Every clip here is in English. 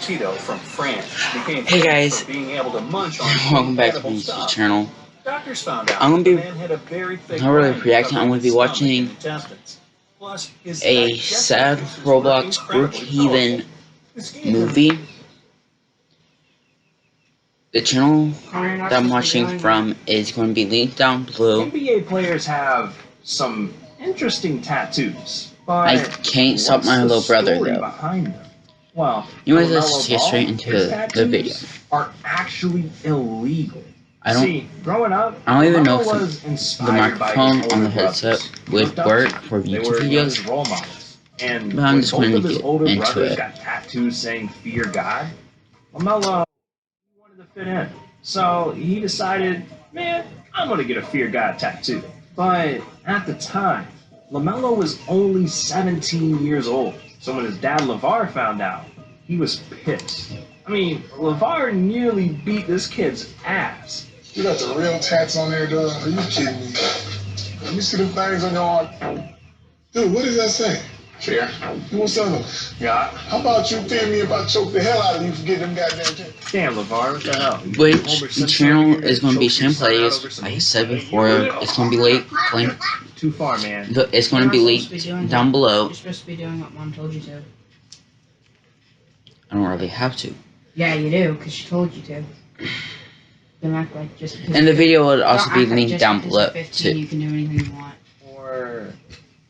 Cheeto from France became Hey famous guys, for being able to munch on welcome back to my edible YouTube stuff. channel. Doctors found out I'm gonna the be man had a very thick not really rind reacting. I'm covering gonna his be stomach and watching intestines. Plus, his a digestive sad juices were Roblox incredibly powerful. brokehaven This gave him movie. The channel that I'm watching from is going to be linked down below. NBA players have some interesting tattoos, but I can't stop what's my the little brother story though. behind them? Well, Anyways, let's LaMelo just get Ball, straight into his the video. tattoos are actually illegal. I don't even know if was the inspired by his microphone on older the headset brothers. He would looked up work to them. for They YouTube were his videos, role models. And but I'm when just both going of to his get older into brothers it. got tattoos saying "Fear God," LaMelo wanted to fit in. So he decided, man, I'm gonna get a Fear God tattoo. But at the time, LaMelo was only 17 years old. So when his dad LeVar found out, he was pissed. I mean, LeVar nearly beat this kid's ass. You got the real tats on there, dog? Are you kidding me? Let me see the things on your arm. Dude, what does that say? Fear. What's up? God. How about you fear me if I choke the hell out of you for getting them goddamn tats? Damn, LeVar, what the hell? Which the channel is going to be same plays. Like I said before, it's going to be link. Too far, man. It's going to be linked down below. You're supposed to be doing what Mom told you to. I don't really have to. Yeah, you do, because she told you to. Don't act like just because. And the video will also be don't act like linked just down because below you're 15, too. You can do anything you want. Or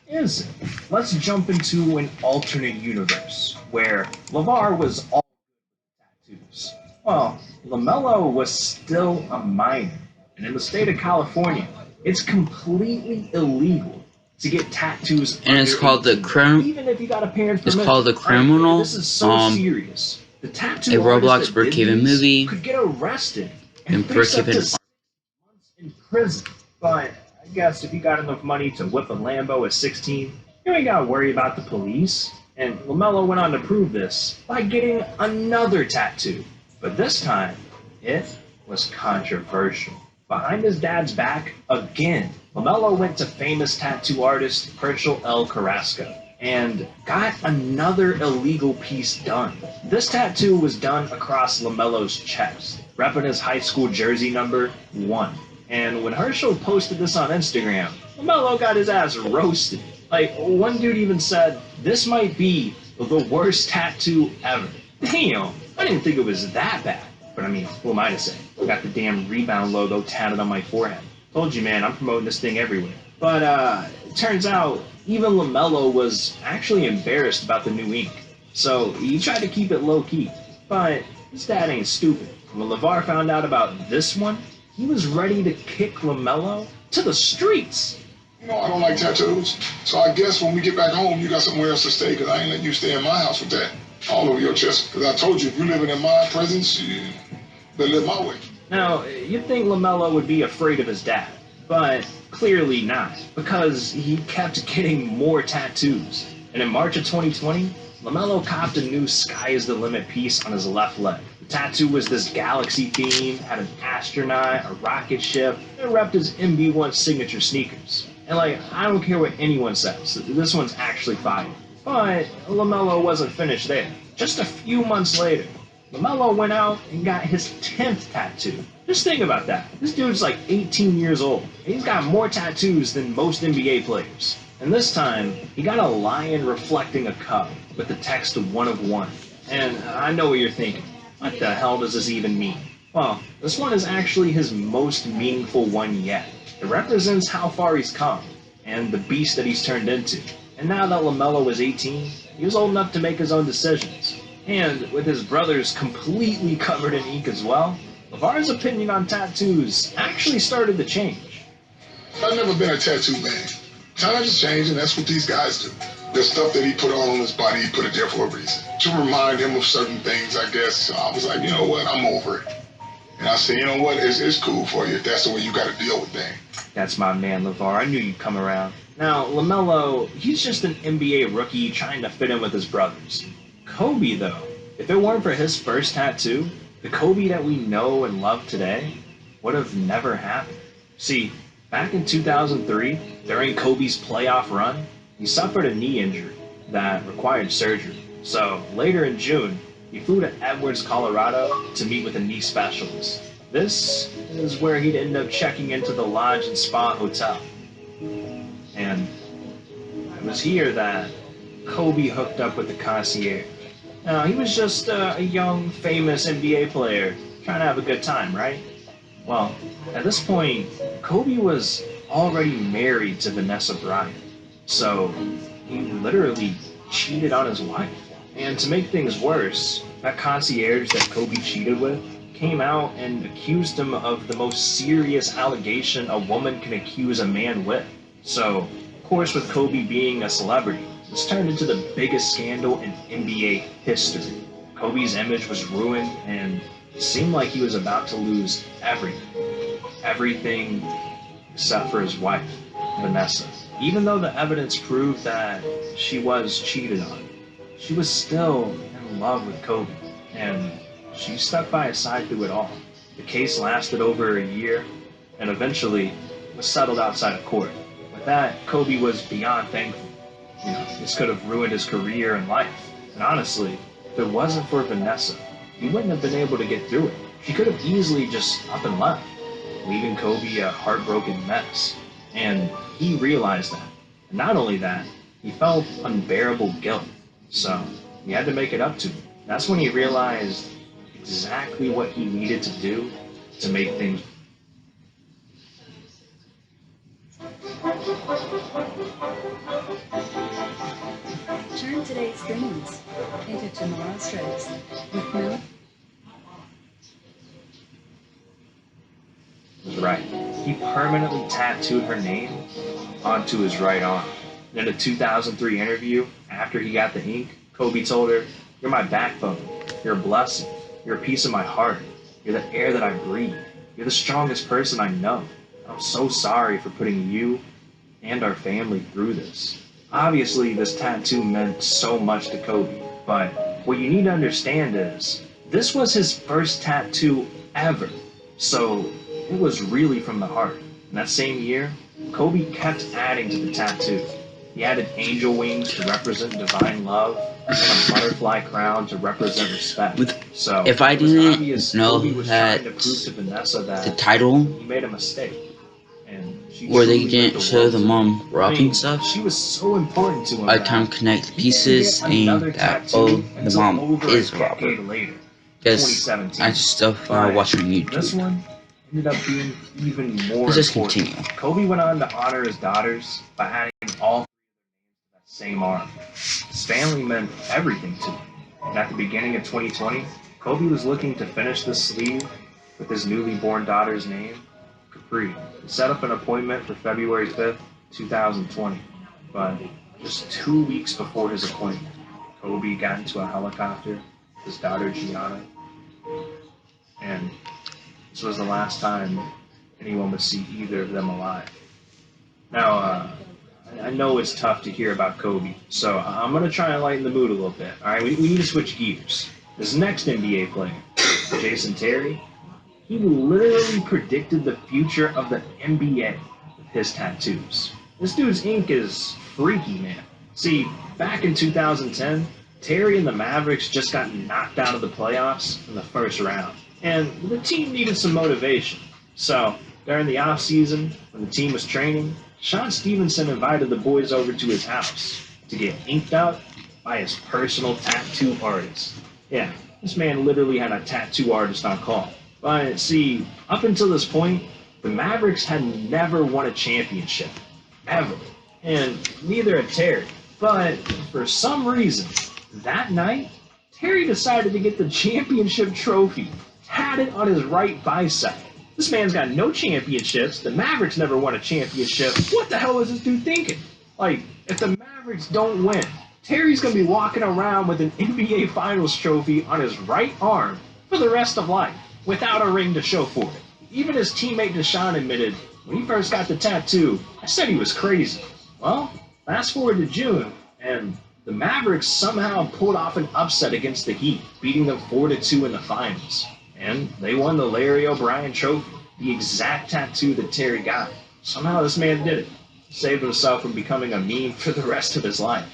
is it? Let's jump into an alternate universe where LeVar was all tattoos. Well, LaMelo was still a minor, and in the state of California, it's completely illegal to get tattoos. And it's called the even if you got a parent's It's permission. called The Criminal. This is so serious. The tattoo a Roblox artist that did brokehaven these movie. could get arrested And face up to brokehaven 6 months in prison. But I guess if you got enough money to whip a Lambo at 16, you ain't gotta worry about the police. And LaMelo went on to prove this by getting another tattoo. But this time, it was controversial. Behind his dad's back, again, LaMelo went to famous tattoo artist Herschel L. Carrasco and got another illegal piece done. This tattoo was done across LaMelo's chest, repping his high school jersey number 1. And when Herschel posted this on Instagram, LaMelo got his ass roasted. Like, one dude even said, this might be the worst tattoo ever. Damn, I didn't think it was that bad. But I mean, who am I to say? I got the damn Rebound logo tatted on my forehead. Told you, man, I'm promoting this thing everywhere. But it turns out even LaMelo was actually embarrassed about the new ink. So he tried to keep it low-key. But his dad ain't stupid. When LeVar found out about this one, he was ready to kick LaMelo to the streets. You know, I don't like tattoos. So I guess when we get back home, you got somewhere else to stay, because I ain't letting you stay in my house with that all over your chest. Because I told you, if you're living in my presence, you better live my way. Now, you'd think LaMelo would be afraid of his dad, but clearly not, because he kept getting more tattoos. And in March of 2020, LaMelo copped a new Sky is the Limit piece on his left leg. The tattoo was this galaxy theme, had an astronaut, a rocket ship, and repped his MB1 signature sneakers. And like, I don't care what anyone says, this one's actually fire. But LaMelo wasn't finished there. Just a few months later, LaMelo went out and got his 10th tattoo. Just think about that. This dude's like 18 years old. And he's got more tattoos than most NBA players. And this time, he got a lion reflecting a cup with the text of 1 of 1. And I know what you're thinking. What the hell does this even mean? Well, this one is actually his most meaningful one yet. It represents how far he's come and the beast that he's turned into. And now that LaMelo was 18, he was old enough to make his own decisions. And with his brothers completely covered in ink as well, LeVar's opinion on tattoos actually started to change. I've never been a tattoo man. Times are changing, that's what these guys do. The stuff that he put on his body, he put it there for a reason. To remind him of certain things, I guess. So I was like, you know what, I'm over it. And I said, you know what, it's cool for you if that's the way you got to deal with things. That's my man, LeVar. I knew you'd come around. Now, LaMelo, he's just an NBA rookie trying to fit in with his brothers. Kobe, though, if it weren't for his first tattoo, the Kobe that we know and love today would have never happened. See, back in 2003, during Kobe's playoff run, he suffered a knee injury that required surgery. So later in June, He flew to Edwards, Colorado to meet with a knee specialist. This is where he'd end up checking into the Lodge and Spa Hotel. And it was here that Kobe hooked up with the concierge. Now, he was just a young, famous NBA player trying to have a good time, right? Well, at this point, Kobe was already married to Vanessa Bryant, so he literally cheated on his wife. And to make things worse, that concierge that Kobe cheated with came out and accused him of the most serious allegation a woman can accuse a man with. So, of course, with Kobe being a celebrity, this turned into the biggest scandal in NBA history. Kobe's image was ruined, and it seemed like he was about to lose everything. Everything except for his wife, Vanessa. Even though the evidence proved that she was cheated on, she was still in love with Kobe, and she stuck by his side through it all. The case lasted over a year, and eventually was settled outside of court. With that, Kobe was beyond thankful. This could have ruined his career and life. And honestly, if it wasn't for Vanessa, he wouldn't have been able to get through it. She could have easily just up and left, leaving Kobe a heartbroken mess. And he realized that. And not only that, he felt unbearable guilt. So he had to make it up to him. That's when he realized exactly what he needed to do to make things. Turn today's dreams into tomorrow's strokes with milk. Was right. He permanently tattooed her name onto his right arm. In a 2003 interview, after he got the ink, Kobe told her, "You're my backbone. You're a blessing. You're a piece of my heart. You're the air that I breathe. You're the strongest person I know. I'm so sorry for putting you and our family through this." Obviously, this tattoo meant so much to Kobe, but what you need to understand is, this was his first tattoo ever, so it was really from the heart. In that same year, Kobe kept adding to the tattoo. He added angel wings to represent divine love, and a butterfly crown to represent respect. So, if I it was didn't obvious know Kobe was that trying to prove to Vanessa that the title he made a mistake. And she where they truly didn't meant show world the to him. mom robbing stuff, She was so important to him. I that kind of connect he didn't pieces get another saying that, tattoo oh, the until mom over is a a robber. decade later, Because 2017. I just stuff But watching on this YouTube. one ended up being even more Let's just important. continue. Kobe went on to honor his daughters by adding all to that same arm. His family meant everything to him. And at the beginning of 2020, Kobe was looking to finish the sleeve with his newly born daughter's name, Capri. He set up an appointment for February 5th, 2020. But just 2 weeks before his appointment, Kobe got into a helicopter with his daughter Gianna, and this was the last time anyone would see either of them alive. Now, I know it's tough to hear about Kobe, so I'm going to try and lighten the mood a little bit. All right, we need to switch gears. This next NBA player, Jason Terry, he literally predicted the future of the NBA with his tattoos. This dude's ink is freaky, man. See, back in 2010, Terry and the Mavericks just got knocked out of the playoffs in the first round, and the team needed some motivation. So, during the offseason, when the team was training, Sean Stevenson invited the boys over to his house to get inked out by his personal tattoo artist. Yeah, this man literally had a tattoo artist on call. But see, up until this point, the Mavericks had never won a championship. Ever. And neither had Terry. But for some reason, that night, Terry decided to get the championship trophy tatted on his right bicep. This man's got no championships. The Mavericks never won a championship. What the hell is this dude thinking? Like, if the Mavericks don't win, Terry's going to be walking around with an NBA Finals trophy on his right arm for the rest of life, without a ring to show for it. Even his teammate Deshaun admitted, when he first got the tattoo, I said he was crazy. Well, fast forward to June, and the Mavericks somehow pulled off an upset against the Heat, beating them 4-2 in the finals. And they won the Larry O'Brien Trophy, the exact tattoo that Terry got. Somehow this man did it. Saved himself from becoming a meme for the rest of his life.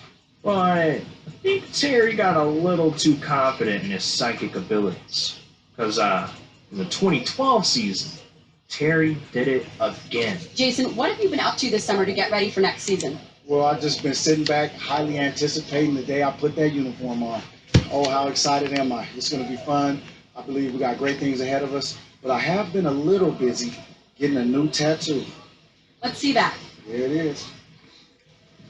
But I think Terry got a little too confident in his psychic abilities. Because in the 2012 season, Terry did it again. Jason, what have you been up to this summer to get ready for next season? Well, I've just been sitting back, highly anticipating the day I put that uniform on. Oh, how excited am I? It's going to be fun. I believe we got great things ahead of us. But I have been a little busy getting a new tattoo. Let's see that. There it is.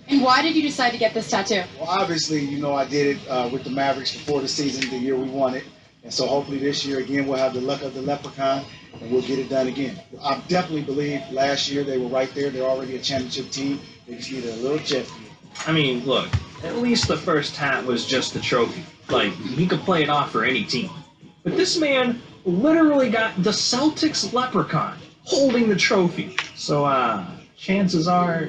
And why did you decide to get this tattoo? Well, obviously, you know, I did it with the Mavericks before the season, the year we won it. And so hopefully this year, again, we'll have the luck of the leprechaun and we'll get it done again. I definitely believe last year they were right there. They're already a championship team. They just needed a little jet fuel. I mean, look, at least the first hat was just the trophy. Like, he could play it off for any team. But this man literally got the Celtics leprechaun holding the trophy. So, chances are,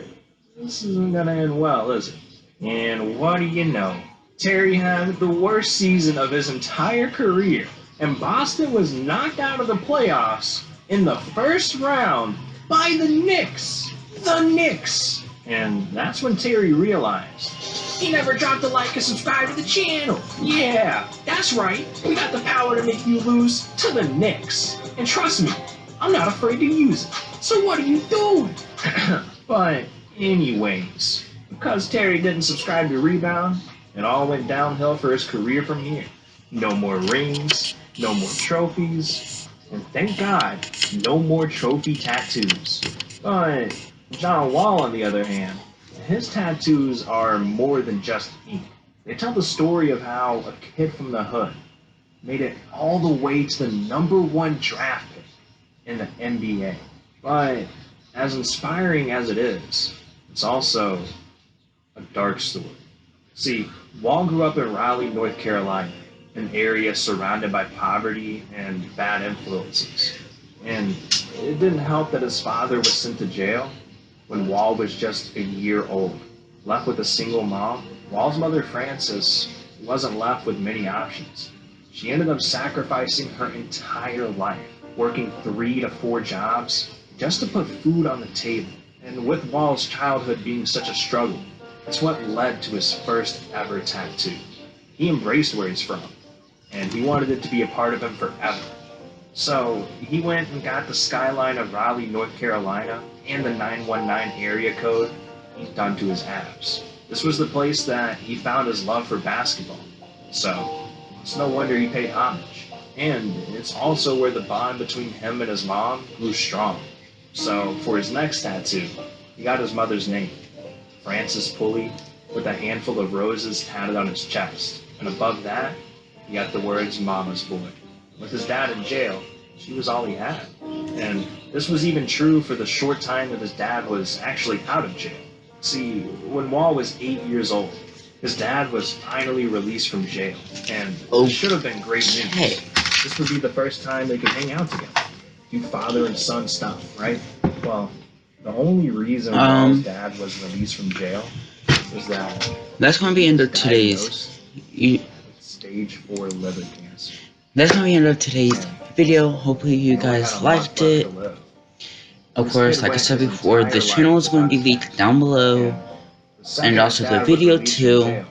this isn't gonna end well, is it? And what do you know? Terry had the worst season of his entire career, and Boston was knocked out of the playoffs in the first round by the Knicks. The Knicks! And that's when Terry realized he never dropped a like and subscribe to the channel. Yeah, that's right. We got the power to make you lose to the Knicks. And trust me, I'm not afraid to use it. So what are you doing? But anyways, because Terry didn't subscribe to Rebound, it all went downhill for his career from here. No more rings, no more trophies, and thank God, no more trophy tattoos. But John Wall, on the other hand, his tattoos are more than just ink. They tell the story of how a kid from the hood made it all the way to the #1 draft pick in the NBA. But as inspiring as it is, it's also a dark story. See, Wall grew up in Raleigh, North Carolina, an area surrounded by poverty and bad influences. And it didn't help that his father was sent to jail when Wall was just a year old. Left with a single mom, Wall's mother, Frances, wasn't left with many options. She ended up sacrificing her entire life, working 3 to 4 jobs just to put food on the table. And with Wall's childhood being such a struggle, it's what led to his first ever tattoo. He embraced where he's from, and he wanted it to be a part of him forever. So he went and got the skyline of Raleigh, North Carolina, and the 919 area code inked onto his abs. This was the place that he found his love for basketball. So it's no wonder he paid homage. And it's also where the bond between him and his mom grew strong. So for his next tattoo, he got his mother's name, Frances Pulley, with a handful of roses tatted on his chest. And above that, he got the words, "Mama's boy." With his dad in jail, she was all he had. And this was even true for the short time that his dad was actually out of jail. See, when Wall was 8 years old, his dad was finally released from jail. And it should have been great news. This would be the first time they could hang out together. Do father and son stuff, right? Well, the only reason Wall's dad was released from jail was that that's going to be end of today's stage 4 liver cancer. That's going to be end of today's video. Hopefully you guys liked it. Of course, like I said before, the channel is going to be linked down below, and also the video too.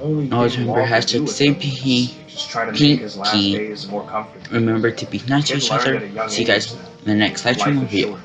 Always remember hashtag stay pinky. Remember to be nice to each other. See you guys in the next live stream video.